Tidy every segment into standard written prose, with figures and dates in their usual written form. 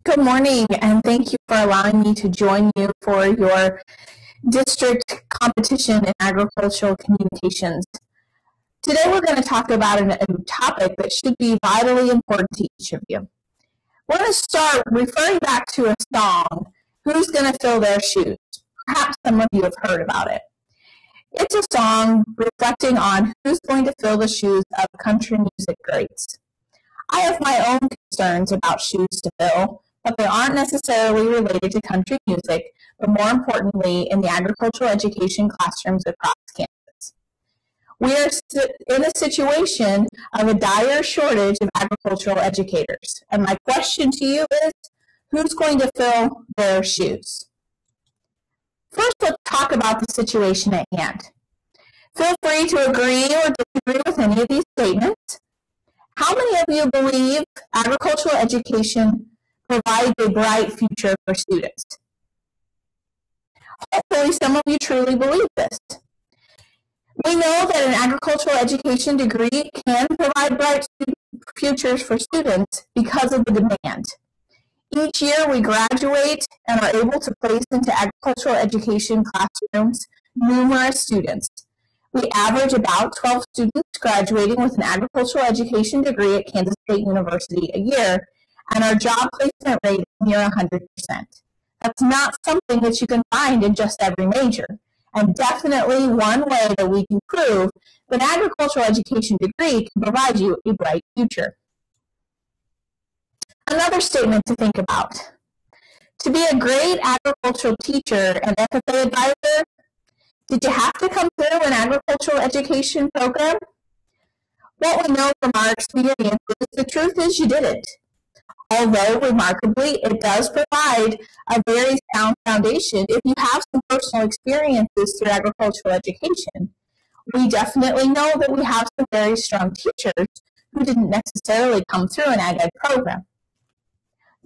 Good morning, and thank you for allowing me to join you for your district competition in agricultural communications. Today we're going to talk about a topic that should be vitally important to each of you. We're going to start referring back to a song, Who's Gonna Fill Their Shoes? Perhaps some of you have heard about it. It's a song reflecting on who's going to fill the shoes of country music greats. I have my own concerns about shoes to fill, but they aren't necessarily related to country music, but more importantly, in the agricultural education classrooms across Kansas. We are in a situation of a dire shortage of agricultural educators. And my question to you is, who's going to fill their shoes? First, let's talk about the situation at hand. Feel free to agree or disagree with any of these statements. How many of you believe agricultural education provides a bright future for students? Hopefully, some of you truly believe this. We know that an agricultural education degree can provide bright futures for students because of the demand. Each year, we graduate and are able to place into agricultural education classrooms numerous students. We average about 12 students graduating with an agricultural education degree at Kansas State University a year, and our job placement rate is near 100%. That's not something that you can find in just every major, and definitely one way that we can prove that an agricultural education degree can provide you a bright future. Another statement to think about. To be a great agricultural teacher and FFA advisor, did you have to come through an agricultural education program? What we know from our experience is the truth is you didn't. Although, remarkably, it does provide a very sound foundation if you have some personal experiences through agricultural education. We definitely know that we have some very strong teachers who didn't necessarily come through an ag ed program.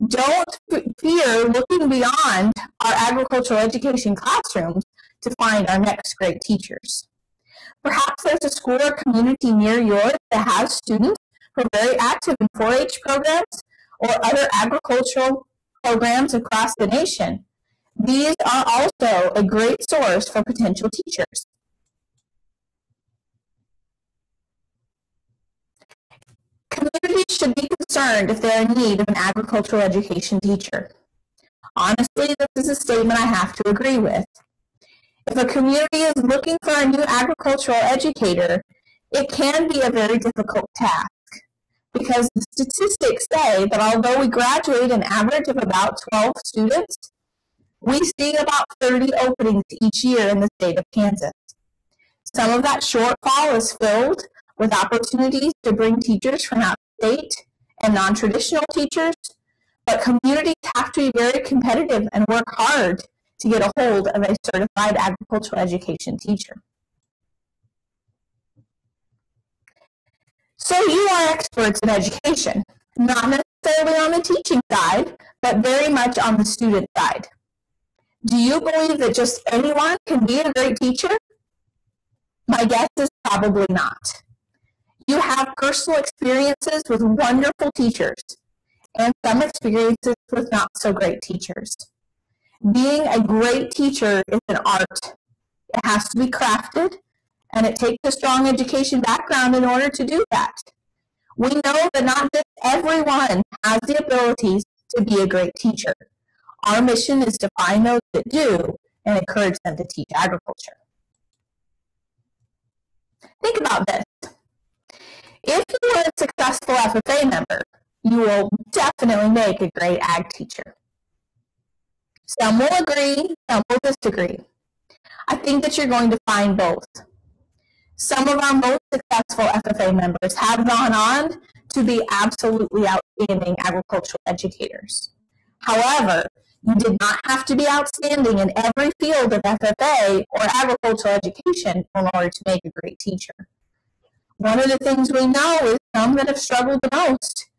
Don't fear looking beyond our agricultural education classrooms to find our next great teachers. Perhaps there's a school or community near yours that has students who are very active in 4-H programs or other agricultural programs across the nation. These are also a great source for potential teachers. Communities should be concerned if they're in need of an agricultural education teacher. Honestly, this is a statement I have to agree with. If a community is looking for a new agricultural educator, it can be a very difficult task because the statistics say that although we graduate an average of about 12 students, we see about 30 openings each year in the state of Kansas. Some of that shortfall is filled with opportunities to bring teachers from out of state and non-traditional teachers, but communities have to be very competitive and work hard to get a hold of a certified agricultural education teacher. So you are experts in education, not necessarily on the teaching side, but very much on the student side. Do you believe that just anyone can be a great teacher? My guess is probably not. You have personal experiences with wonderful teachers and some experiences with not so great teachers. Being a great teacher is an art. It has to be crafted, and it takes a strong education background in order to do that. We know that not just everyone has the abilities to be a great teacher. Our mission is to find those that do and encourage them to teach agriculture. Think about this. If you are a successful FFA member, you will definitely make a great ag teacher. Some will agree, some will disagree. I think that you're going to find both. Some of our most successful FFA members have gone on to be absolutely outstanding agricultural educators. However, you did not have to be outstanding in every field of FFA or agricultural education in order to make a great teacher. One of the things we know is some that have struggled the most,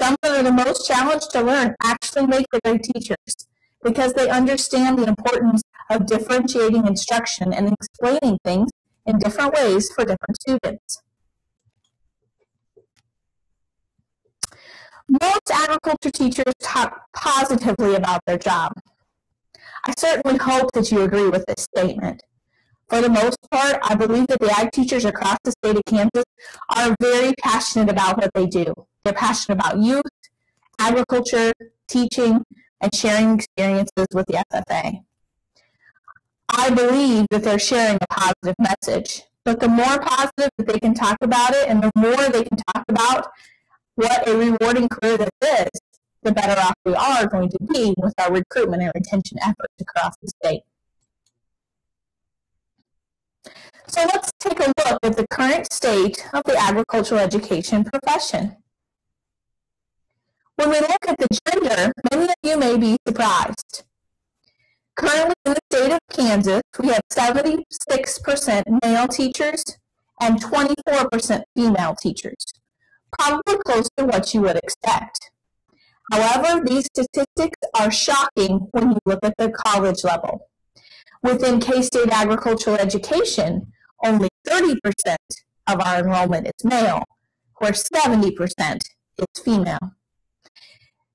some that are the most challenged to learn actually make the great teachers because they understand the importance of differentiating instruction and explaining things in different ways for different students. Most agriculture teachers talk positively about their job. I certainly hope that you agree with this statement. For the most part, I believe that the ag teachers across the state of Kansas are very passionate about what they do. They're passionate about youth, agriculture, teaching, and sharing experiences with the FFA. I believe that they're sharing a positive message, but the more positive that they can talk about it and the more they can talk about what a rewarding career this is, the better off we are going to be with our recruitment and retention efforts across the state. So let's take a look at the current state of the agricultural education profession. When we look at the gender, many of you may be surprised. Currently in the state of Kansas, we have 76% male teachers and 24% female teachers, probably close to what you would expect. However, these statistics are shocking when you look at the college level. Within K-State agricultural education, only 30% of our enrollment is male, where 70% is female.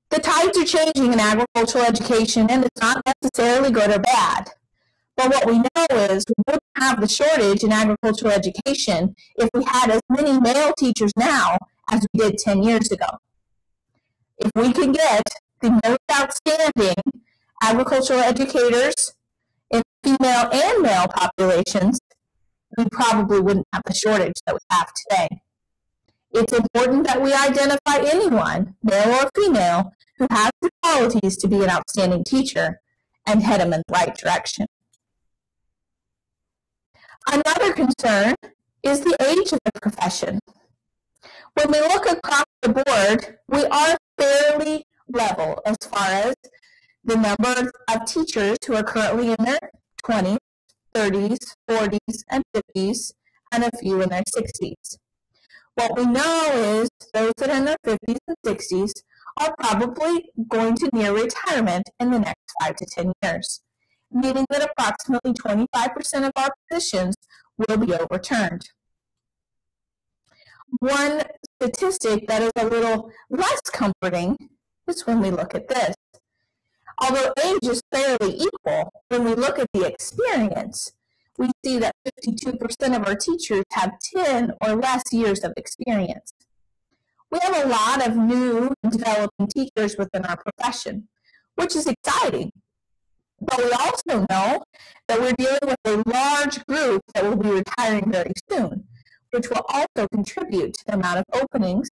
The tides are changing in agricultural education, and it's not necessarily good or bad. But what we know is we wouldn't have the shortage in agricultural education if we had as many male teachers now as we did 10 years ago. If we can get the most outstanding agricultural educators in female and male populations, we probably wouldn't have the shortage that we have today. It's important that we identify anyone, male or female, who has the qualities to be an outstanding teacher and head them in the right direction. Another concern is the age of the profession. When we look across the board, we are fairly level as far as the number of teachers who are currently in their 20s, 30s, 40s, and 50s, and a few in their 60s. What we know is those that are in their 50s and 60s are probably going to near retirement in the next 5 to 10 years, meaning that approximately 25% of our positions will be overturned. One statistic that is a little less comforting is when we look at this. Although age is fairly equal, when we look at the experience, we see that 52% of our teachers have 10 or less years of experience. We have a lot of new and developing teachers within our profession, which is exciting. But we also know that we're dealing with a large group that will be retiring very soon, which will also contribute to the amount of openings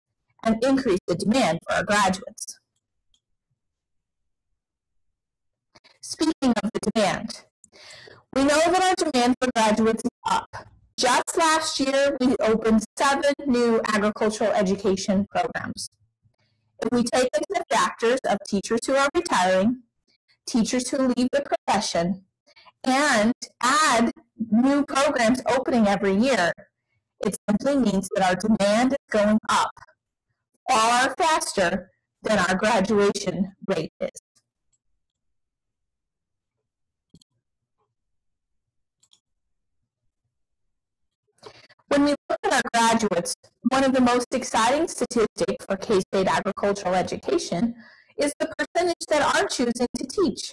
and increase the demand for our graduates. Speaking of the demand, we know that our demand for graduates is up. Just last year, we opened 7 new agricultural education programs. If we take into the factors of teachers who are retiring, teachers who leave the profession, and add new programs opening every year, it simply means that our demand is going up far faster than our graduation rate is. When we look at our graduates, one of the most exciting statistics for K-State agricultural education is the percentage that are choosing to teach.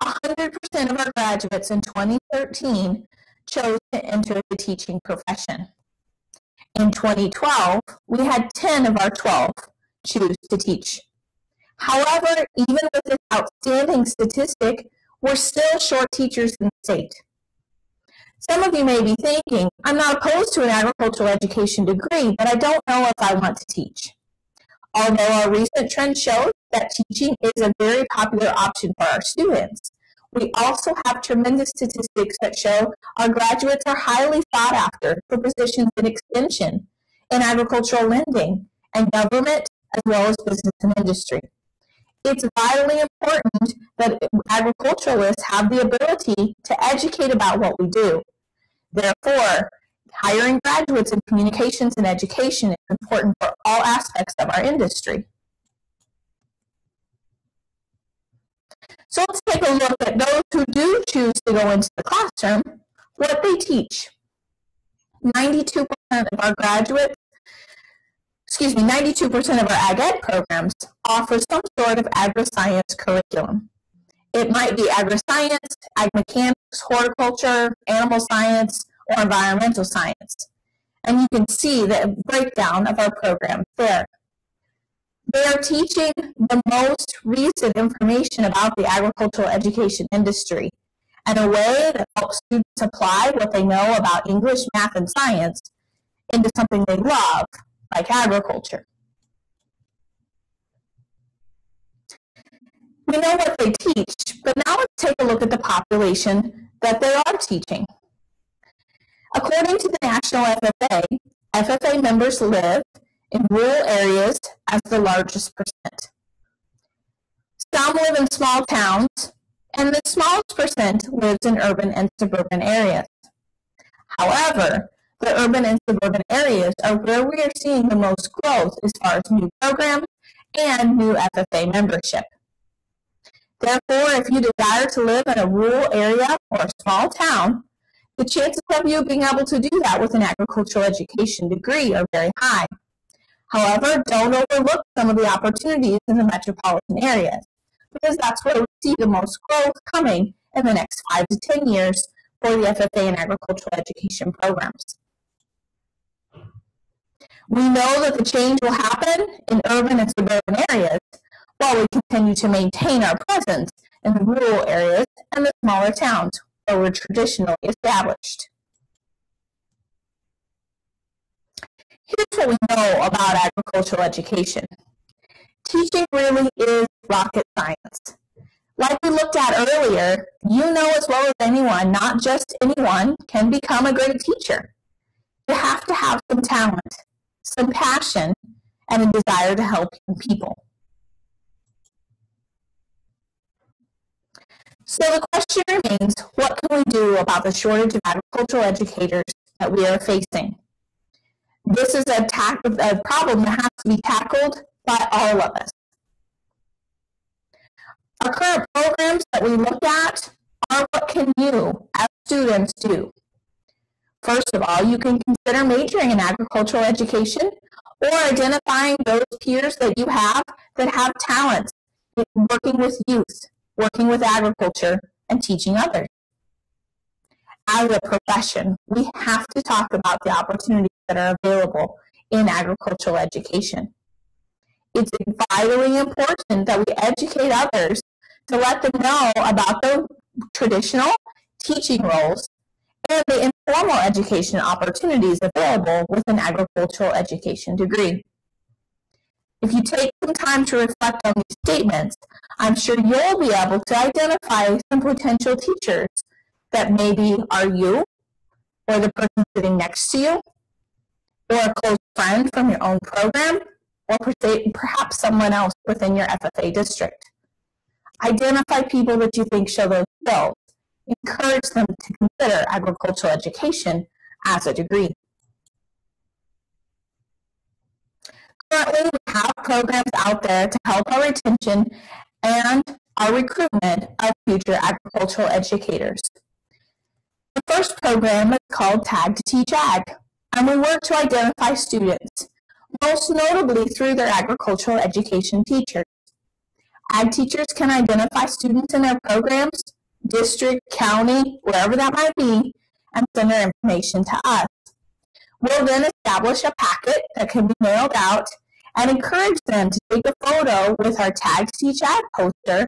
100% of our graduates in 2013 chose to enter the teaching profession. In 2012, we had 10 of our 12 choose to teach. However, even with this outstanding statistic, we're still short teachers in the state. Some of you may be thinking, I'm not opposed to an agricultural education degree, but I don't know if I want to teach. Although our recent trend shows that teaching is a very popular option for our students, we also have tremendous statistics that show our graduates are highly sought after for positions in extension, in agricultural lending, and government, as well as business and industry. It's vitally important that agriculturalists have the ability to educate about what we do. Therefore, hiring graduates in communications and education is important for all aspects of our industry. So let's take a look at those who do choose to go into the classroom, what they teach. 92% of our graduates, 92% of our ag ed programs offer some sort of agri-science curriculum. It might be agri-science, ag mechanics, horticulture, animal science, or environmental science. And you can see the breakdown of our programs there. They are teaching the most recent information about the agricultural education industry in a way that helps students apply what they know about English, math, and science into something they love, like agriculture. We know what they teach, but now let's take a look at the population that they are teaching. According to the National FFA, FFA members live in rural areas as the largest percent. Some live in small towns, and the smallest percent lives in urban and suburban areas. However, the urban and suburban areas are where we are seeing the most growth as far as new programs and new FFA membership. Therefore, if you desire to live in a rural area or a small town, the chances of you being able to do that with an agricultural education degree are very high. However, don't overlook some of the opportunities in the metropolitan areas, because that's where we see the most growth coming in the next 5 to 10 years for the FFA and agricultural education programs. We know that the change will happen in urban and suburban areas while we continue to maintain our presence in the rural areas and the smaller towns where we're traditionally established. Here's what we know about agricultural education. Teaching really is rocket science. Like we looked at earlier, you know as well as anyone, not just anyone, can become a great teacher. You have to have some talent, some passion, and a desire to help people. So the question remains, what can we do about the shortage of agricultural educators that we are facing? This is a problem that has to be tackled by all of us. Our current programs that we look at are what can you, as students, do. First of all, you can consider majoring in agricultural education or identifying those peers that you have that have talents in working with youth, working with agriculture, and teaching others. As a profession, we have to talk about the opportunities that are available in agricultural education. It's vitally important that we educate others to let them know about the traditional teaching roles and the informal education opportunities available with an agricultural education degree. If you take some time to reflect on these statements, I'm sure you'll be able to identify some potential teachers that maybe are you, or the person sitting next to you, or a close friend from your own program, or perhaps someone else within your FFA district. Identify people that you think show those skills. Encourage them to consider agricultural education as a degree. Currently, we have programs out there to help our retention and our recruitment of future agricultural educators. The first program is called Tag to Teach Ag, and we work to identify students, most notably through their agricultural education teachers. Ag teachers can identify students in their programs, district, county, wherever that might be, and send their information to us. We'll then establish a packet that can be mailed out and encourage them to take a photo with our Tag to Teach Ag poster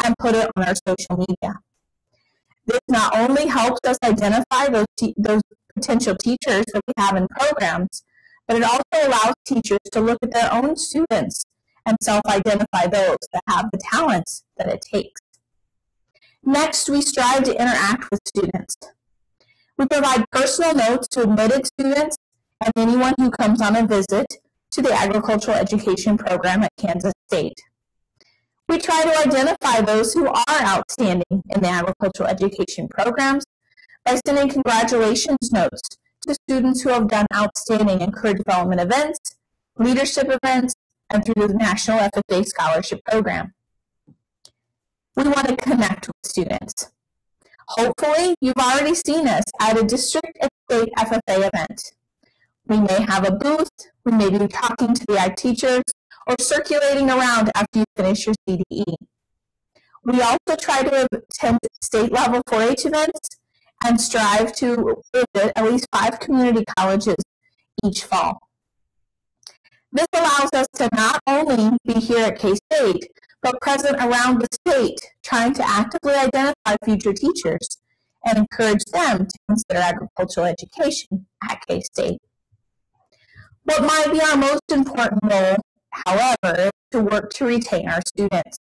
and put it on our social media. This not only helps us identify those potential teachers that we have in programs, but it also allows teachers to look at their own students and self-identify those that have the talents that it takes. Next, we strive to interact with students. We provide personal notes to admitted students and anyone who comes on a visit to the agricultural education program at Kansas State. We try to identify those who are outstanding in the agricultural education programs by sending congratulations notes to students who have done outstanding in career development events, leadership events, and through the National FFA Scholarship Program. We want to connect with students. Hopefully, you've already seen us at a district and state FFA event. We may have a booth, we may be talking to the ag teachers, or circulating around after you finish your CDE. We also try to attend state-level 4-H events and strive to visit at least 5 community colleges each fall. This allows us to not only be here at K-State, but present around the state, trying to actively identify future teachers and encourage them to consider agricultural education at K-State. What might be our most important role, however, is to work to retain our students.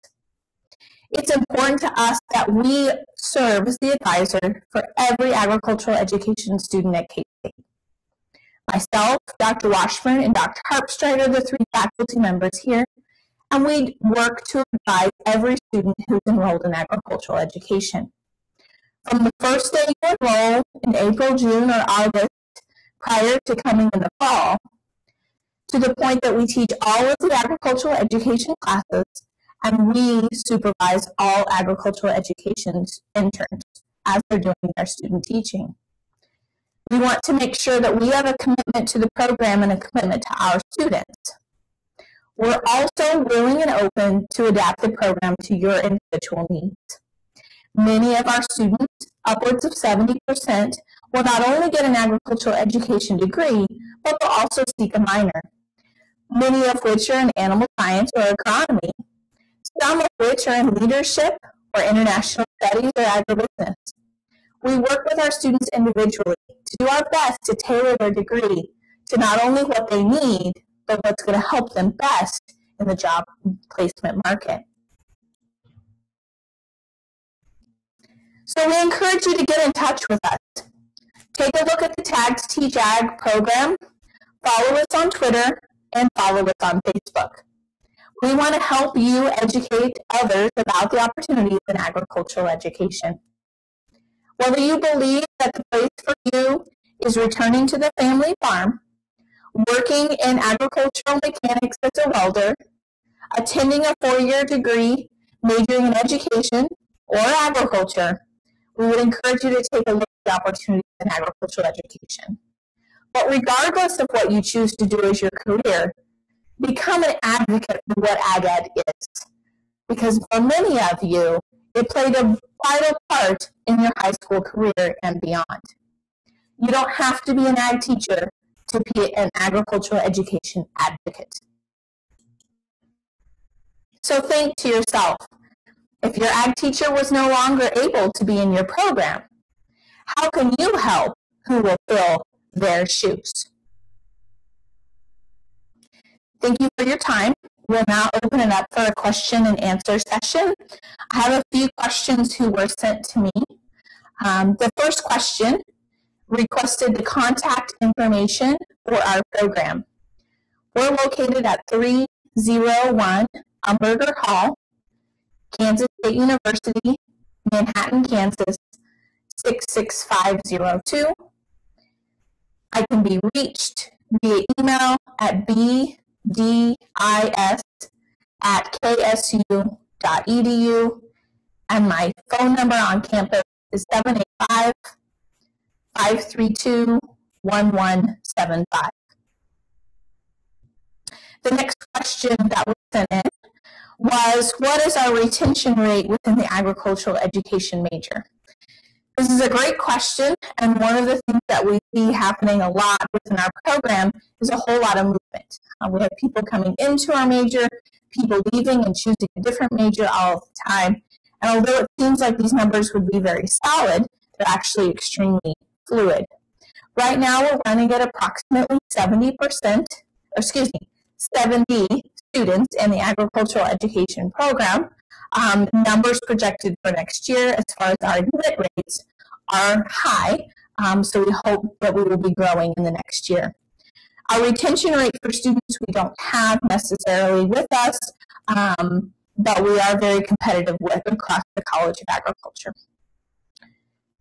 It's important to us that we serve as the advisor for every agricultural education student at K-State. Myself, Dr. Washburn, and Dr. Harpstride are the 3 faculty members here, and we work to advise every student who's enrolled in agricultural education. From the first day you enroll in April, June, or August, prior to coming in the fall, to the point that we teach all of the agricultural education classes, and we supervise all agricultural education interns as they're doing their student teaching. We want to make sure that we have a commitment to the program and a commitment to our students. We're also willing and open to adapt the program to your individual needs. Many of our students, upwards of 70%, will not only get an agricultural education degree, but will also seek a minor, many of which are in animal science or agronomy, some of which are in leadership or international studies or agribusiness. We work with our students individually to do our best to tailor their degree to not only what they need, but what's going to help them best in the job placement market. So we encourage you to get in touch with us. Take a look at the Tags Teach Ag program, follow us on Twitter, and follow us on Facebook. We want to help you educate others about the opportunities in agricultural education. Whether you believe that the place for you is returning to the family farm, working in agricultural mechanics as a welder, attending a 4-year degree, majoring in education, or agriculture, we would encourage you to take a look at the opportunities in agricultural education. But regardless of what you choose to do as your career, become an advocate for what ag ed is. Because for many of you, it played a vital part in your high school career and beyond. You don't have to be an ag teacher to be an agricultural education advocate. So think to yourself, if your ag teacher was no longer able to be in your program, how can you help who will fill their shoes? Thank you for your time. We'll now open it up for a question and answer session. I have a few questions who were sent to me. The first question requested the contact information for our program. We're located at 301 Umberger Hall, Kansas State University, Manhattan, Kansas, 66502. I can be reached via email at bdis@ksu.edu, and my phone number on campus is 785-532-1175. The next question that was sent in was, what is our retention rate within the agricultural education major? This is a great question, and one of the things that we see happening a lot within our program is a whole lot of movement. We have people coming into our major, people leaving and choosing a different major all the time. And although it seems like these numbers would be very solid, they're actually extremely fluid. Right now, we're running at approximately 70 students in the agricultural education program. Numbers projected for next year as far as our admit rates are high, so we hope that we will be growing in the next year. Our retention rate for students we don't have necessarily with us, but we are very competitive with across the College of Agriculture.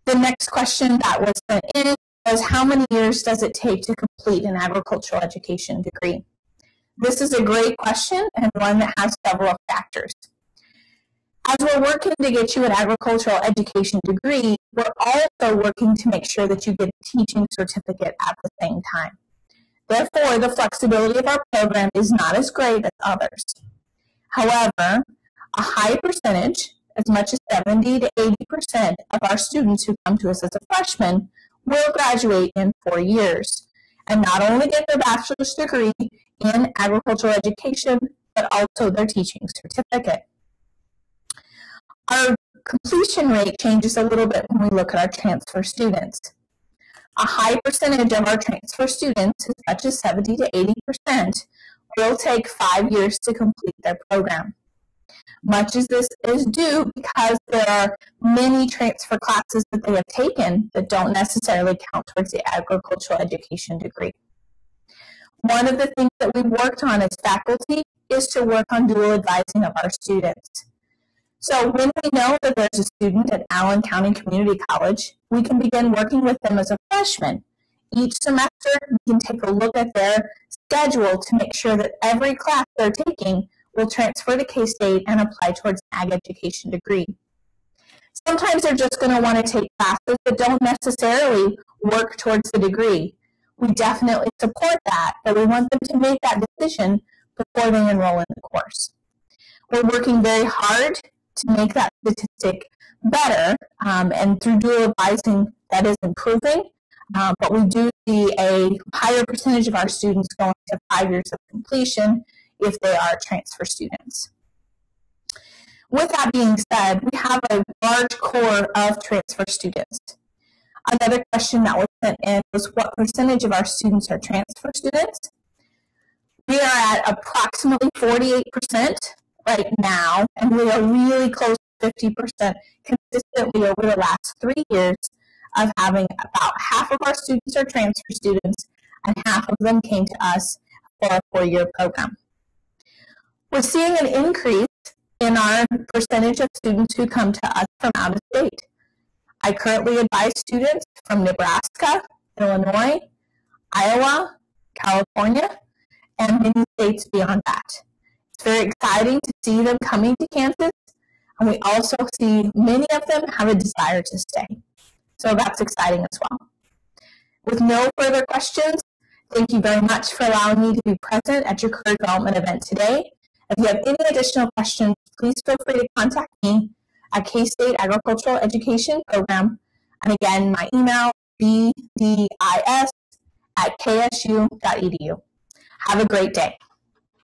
The next question that was sent in was, how many years does it take to complete an agricultural education degree? This is a great question and one that has several factors. As we're working to get you an agricultural education degree, we're also working to make sure that you get a teaching certificate at the same time. Therefore, the flexibility of our program is not as great as others. However, a high percentage, as much as 70 to 80% of our students who come to us as a freshman will graduate in 4 years and not only get their bachelor's degree in agricultural education, but also their teaching certificate. Our completion rate changes a little bit when we look at our transfer students. A high percentage of our transfer students, as much as 70 to 80%, will take 5 years to complete their program. Much of this is due because there are many transfer classes that they have taken that don't necessarily count towards the agricultural education degree. One of the things that we've worked on as faculty is to work on dual advising of our students. So when we know that there's a student at Allen County Community College, we can begin working with them as a freshman. Each semester, we can take a look at their schedule to make sure that every class they're taking will transfer to K-State and apply towards an ag education degree. Sometimes they're just going to want to take classes that don't necessarily work towards the degree. We definitely support that, but we want them to make that decision before they enroll in the course. We're working very hard to make that statistic better, and through dual advising, that is improving, but we do see a higher percentage of our students going to 5 years of completion if they are transfer students. With that being said, we have a large core of transfer students. Another question that was sent in was what percentage of our students are transfer students? We are at approximately 48% right now, and we are really close to 50% consistently over the last 3 years of having about half of our students are transfer students and half of them came to us for a 4-year program. We're seeing an increase in our percentage of students who come to us from out of state. I currently advise students from Nebraska, Illinois, Iowa, California, and many states beyond that. It's very exciting to see them coming to Kansas, and we also see many of them have a desire to stay. So that's exciting as well. With no further questions, thank you very much for allowing me to be present at your career development event today. If you have any additional questions, please feel free to contact me at K-State Agricultural Education Program. And again, my email, bdis@ksu.edu. Have a great day.